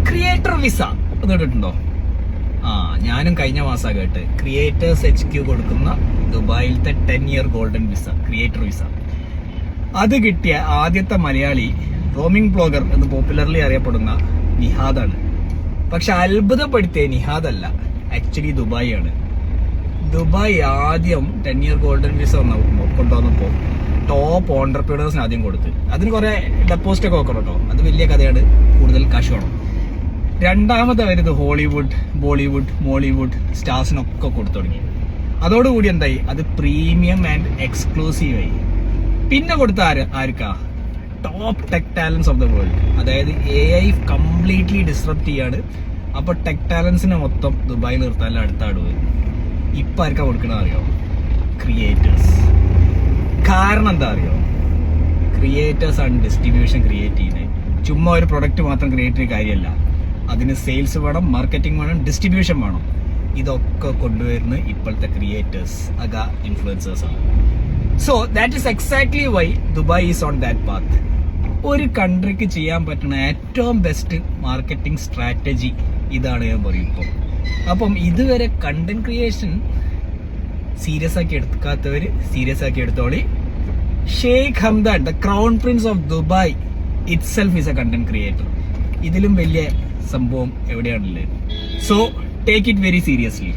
Creator visa ഒന്ന് കേട്ടിട്ടുണ്ടോ? ഞാനും കഴിഞ്ഞ മാസം കേട്ട് ക്രിയേറ്റേഴ്സ് HQ കൊടുക്കുന്ന ദുബായിലത്തെ 10-year golden visa, creator visa. അത് കിട്ടിയ ആദ്യത്തെ മലയാളി റോമിംഗ് ബ്ലോഗർ എന്ന് പോപ്പുലർലി അറിയപ്പെടുന്ന നിഹാദാണ്. പക്ഷെ അത്ഭുതപ്പെടുത്തിയ നിഹാദല്ല, ആക്ച്വലി ദുബായ് ആണ്. ദുബായ് ആദ്യം 10-year ഗോൾഡൻ വിസ കൊണ്ടുവന്നപ്പോൾ ടോപ്പ് ഓണ്ടർപ്രീനേഴ്സിന് ആദ്യം കൊടുത്ത്, അതിന് കുറെ ഡെപ്പോസിറ്റ് ഒക്കെ വെക്കണം കേട്ടോ, അത് വലിയ കഥയാണ്, കൂടുതൽ കാശ് വേണം. രണ്ടാമത് വരുന്നത് ഹോളിവുഡ്, ബോളിവുഡ്, മോളിവുഡ് സ്റ്റാർസിനൊക്കെ കൊടുത്തു തുടങ്ങി. അതോടുകൂടി എന്തായി, അത് പ്രീമിയം ആൻഡ് എക്സ്ക്ലൂസീവ് ആയി. പിന്നെ കൊടുത്ത ആർക്കാ? Top tech talents of the world. അതായത് AI കംപ്ലീറ്റ്ലി ഡിസ്റപ്റ്റ് ചെയ്യാണ്. അപ്പൊ ടെക് ടാലൻസിനെ മൊത്തം ദുബായിൽ നിർത്താൻ അടുത്താട് പോയി. ഇപ്പൊ ആർക്കാ കൊടുക്കണ അറിയോ? ക്രിയേറ്റേഴ്സ്. കാരണം എന്താ അറിയോ? ക്രിയേറ്റേഴ്സ് ആണ് ഡിസ്ട്രിബ്യൂഷൻ ക്രിയേറ്റ് ചെയ്യുന്നത്. ചുമ്മാ ഒരു പ്രൊഡക്റ്റ് മാത്രം ക്രിയേറ്റ് ചെയ്യുന്ന കാര്യമല്ല, അതിന് സെയിൽസ് വേണം, മാർക്കറ്റിംഗ് വേണം, ഡിസ്ട്രിബ്യൂഷൻ വേണം. ഇതൊക്കെ കൊണ്ടുവരുന്ന ഇപ്പോഴത്തെ ക്രിയേറ്റേഴ്സ്, ഇൻഫ്ലുവൻസേഴ്സ് ആണ്. So that is exactly why Dubai is on that path. ഒരു കൺട്രിക്ക് ചെയ്യാൻ പറ്റുന്ന ഏറ്റവും ബെസ്റ്റ് മാർക്കറ്റിംഗ് സ്ട്രാറ്റജി ഇതാണ് ഞാൻ പറയും ഇപ്പം. അപ്പം ഇതുവരെ കണ്ടന്റ് ക്രിയേഷൻ സീരിയസ് ആക്കി എടുക്കാത്തവര് സീരിയസ് ആക്കി എടുത്തോളി. Sheikh Hamdan, the crown prince of Dubai itself is a content creator. ഇതിലും വലിയ സംഭവം എവിടെയാണുള്ളത്? So take it very seriously.